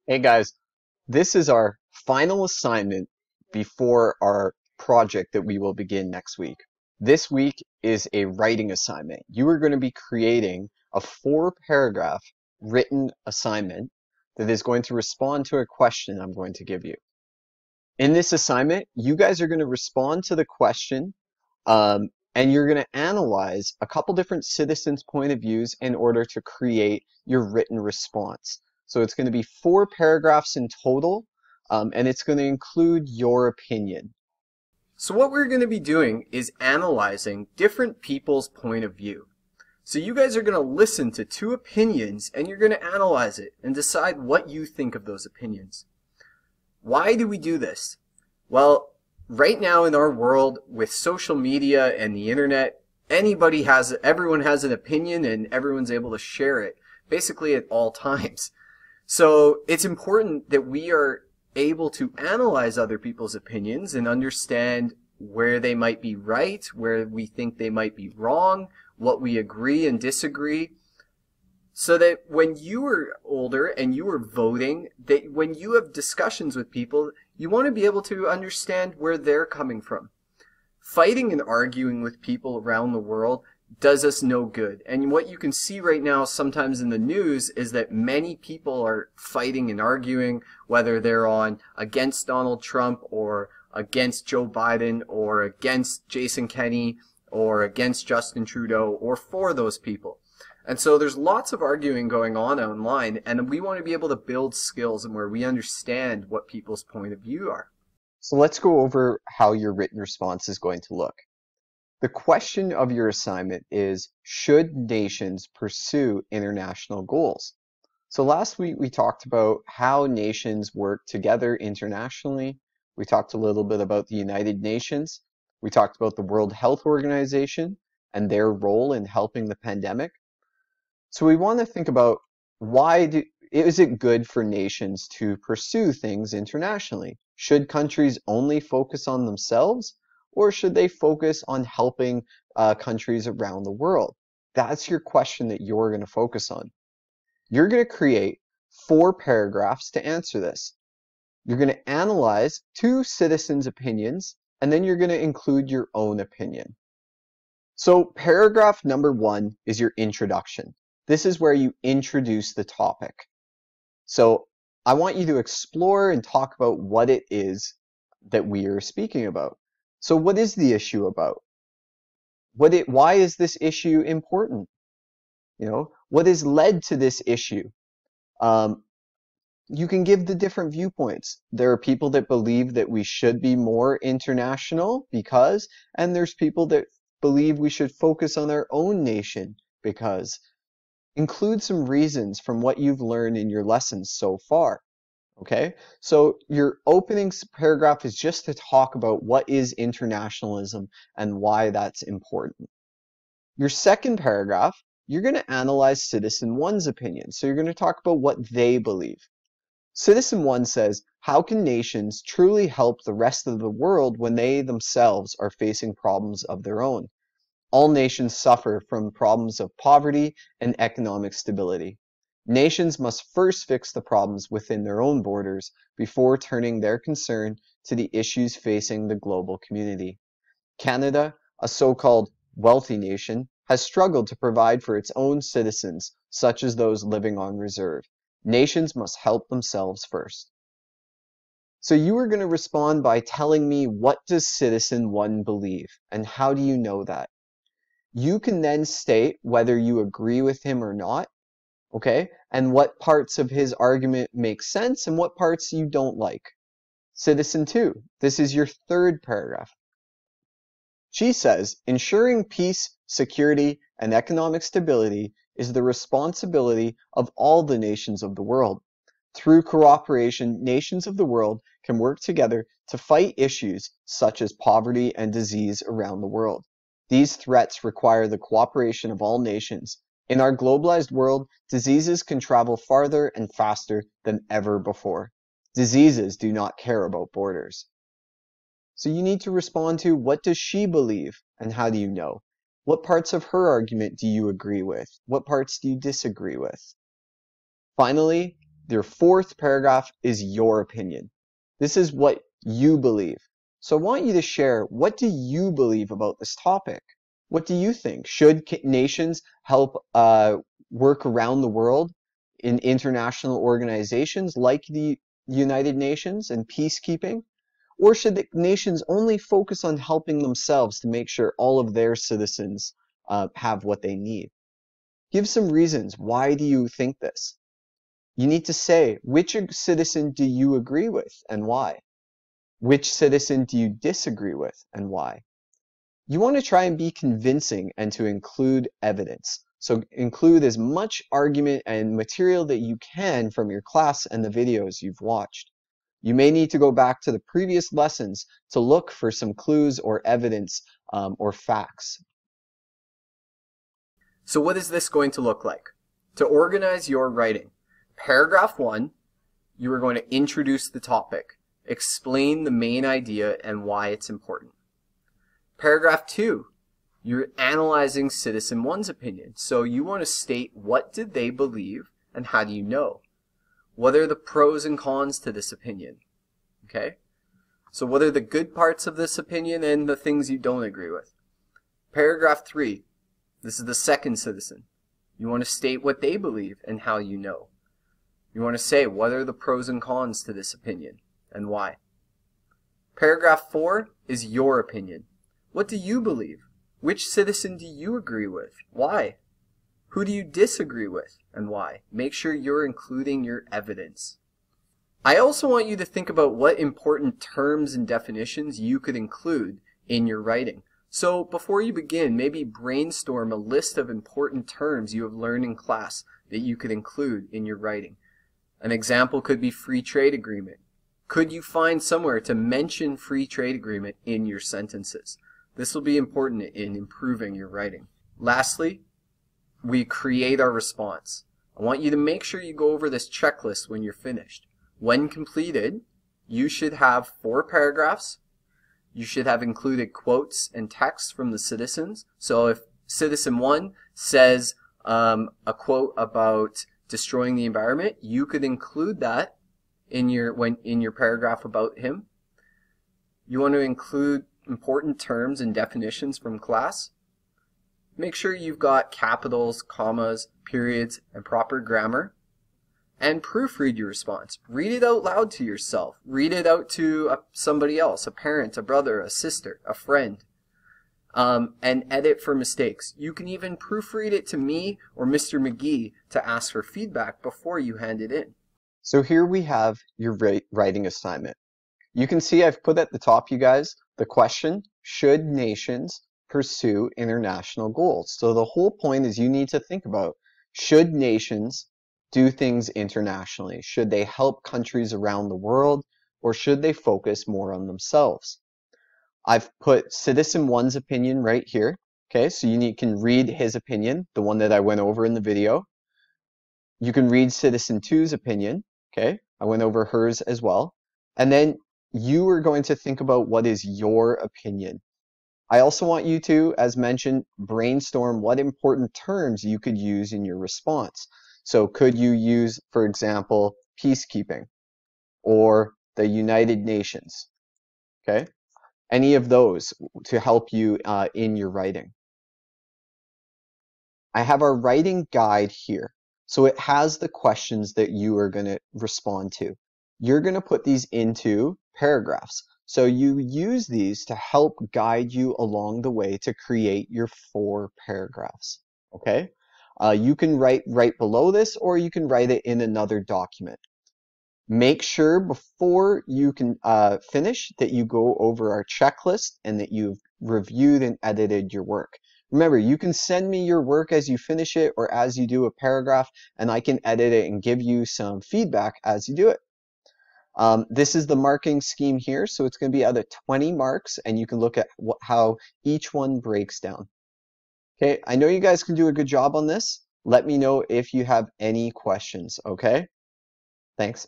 Hey guys, this is our final assignment before our project that we will begin next week. This week is a writing assignment. You are going to be creating a 4-paragraph written assignment that is going to respond to a question I'm going to give you. In this assignment, you guys are going to respond to the question and you're going to analyze a couple different citizens' point of views in order to create your written response. So it's going to be 4 paragraphs in total, and it's going to include your opinion. So what we're going to be doing is analyzing different people's point of view. So you guys are going to listen to 2 opinions and you're going to analyze it and decide what you think of those opinions. Why do we do this? Well, right now in our world with social media and the internet, everyone has an opinion and everyone's able to share it basically at all times. So it's important that we are able to analyze other people's opinions and understand where they might be right, where we think they might be wrong, what we agree and disagree. So that when you were older and you were voting, that when you have discussions with people, you want to be able to understand where they're coming from. Fighting and arguing with people around the world does us no good. And what you can see right now sometimes in the news is that many people are fighting and arguing, whether they're on against Donald Trump or against Joe Biden or against Jason Kenney or against Justin Trudeau or for those people. And so there's lots of arguing going on online, and we want to be able to build skills and where we understand what people's point of view are. So let's go over how your written response is going to look. The question of your assignment is, should nations pursue international goals? So last week we talked about how nations work together internationally. We talked a little bit about the United Nations. We talked about the World Health Organization and their role in helping the pandemic. So we want to think about is it good for nations to pursue things internationally? Should countries only focus on themselves, or should they focus on helping countries around the world? That's your question that you're going to focus on. You're going to create 4 paragraphs to answer this. You're going to analyze 2 citizens' opinions, and then you're going to include your own opinion. So paragraph number 1 is your introduction. This is where you introduce the topic. So I want you to explore and talk about what it is that we are speaking about. So what is the issue about? Why is this issue important? What has led to this issue? You can give the different viewpoints. There are people that believe that we should be more international and there's people that believe we should focus on our own nation because. Include some reasons from what you've learned in your lessons so far. Okay, so your opening paragraph is just to talk about what is internationalism and why that's important. Your second paragraph, you're going to analyze Citizen 1's opinion. So you're going to talk about what they believe. Citizen 1 says, how can nations truly help the rest of the world when they themselves are facing problems of their own? All nations suffer from problems of poverty and economic stability. Nations must first fix the problems within their own borders before turning their concern to the issues facing the global community. Canada, a so-called wealthy nation, has struggled to provide for its own citizens, such as those living on reserve. Nations must help themselves first. So you are going to respond by telling me, what does Citizen 1 believe, and how do you know that? You can then state whether you agree with him or not, okay? And what parts of his argument make sense and what parts you don't like. Citizen 2, this is your third paragraph. She says, ensuring peace, security, and economic stability is the responsibility of all the nations of the world. Through cooperation, nations of the world can work together to fight issues such as poverty and disease around the world. These threats require the cooperation of all nations. In our globalized world, diseases can travel farther and faster than ever before. Diseases do not care about borders. So you need to respond to, what does she believe and how do you know? What parts of her argument do you agree with? What parts do you disagree with? Finally, Your fourth paragraph is your opinion. This is what you believe. So I want you to share, what do you believe about this topic? What do you think? Should nations help work around the world in international organizations like the United Nations and peacekeeping? Or should the nations only focus on helping themselves to make sure all of their citizens have what they need? Give some reasons. Why do you think this? You need to say, which citizen do you agree with and why? Which citizen do you disagree with and why? You want to try and be convincing and to include evidence. So include as much argument and material that you can from your class and the videos you've watched. You may need to go back to the previous lessons to look for some clues or evidence or facts. So what is this going to look like? To organize your writing, paragraph 1, you are going to introduce the topic, explain the main idea and why it's important. Paragraph 2, you're analyzing citizen 1's opinion. So you want to state, what did they believe and how do you know? What are the pros and cons to this opinion? Okay? So what are the good parts of this opinion and the things you don't agree with? Paragraph 3, this is the second citizen. You want to state what they believe and how you know. You want to say, what are the pros and cons to this opinion and why? Paragraph 4 is your opinion. What do you believe? Which citizen do you agree with? Why? Who do you disagree with and why? Make sure you're including your evidence. I also want you to think about what important terms and definitions you could include in your writing. So before you begin, maybe brainstorm a list of important terms you have learned in class that you could include in your writing. An example could be free trade agreement. Could you find somewhere to mention free trade agreement in your sentences? This will be important in improving your writing. Lastly, we create our response. I want you to make sure you go over this checklist when you're finished. When completed, you should have 4 paragraphs. You should have included quotes and text from the citizens. So if citizen 1 says a quote about destroying the environment, you could include that in your paragraph about him. You want to include important terms and definitions from class. Make sure you've got capitals, commas, periods, and proper grammar. And proofread your response. Read it out loud to yourself. Read it out to somebody else, a parent, a brother, a sister, a friend. And edit for mistakes. You can even proofread it to me or Mr. McGee to ask for feedback before you hand it in. So here we have your writing assignment. You can see I've put at the top, you guys, the question, should nations pursue international goals? So the whole point is you need to think about, should nations do things internationally? Should they help countries around the world, or should they focus more on themselves? I've put citizen 1's opinion right here. Okay, so you can read his opinion, the one that I went over in the video. You can read citizen 2's opinion. Okay, I went over hers as well. And then you are going to think about what is your opinion. I also want you to, as mentioned, brainstorm what important terms you could use in your response. So could you use, for example, peacekeeping or the United Nations? Okay, any of those to help you in your writing. I have our writing guide here. So it has the questions that you are going to respond to. You're going to put these into paragraphs. So you use these to help guide you along the way to create your 4 paragraphs. Okay? You can write right below this, or you can write it in another document. Make sure before you can finish that you go over our checklist and that you've reviewed and edited your work. Remember, you can send me your work as you finish it or as you do a paragraph, and I can edit it and give you some feedback as you do it. This is the marking scheme here, so it's going to be out of 20 marks, and you can look at how each one breaks down. Okay, I know you guys can do a good job on this. Let me know if you have any questions, okay? Thanks.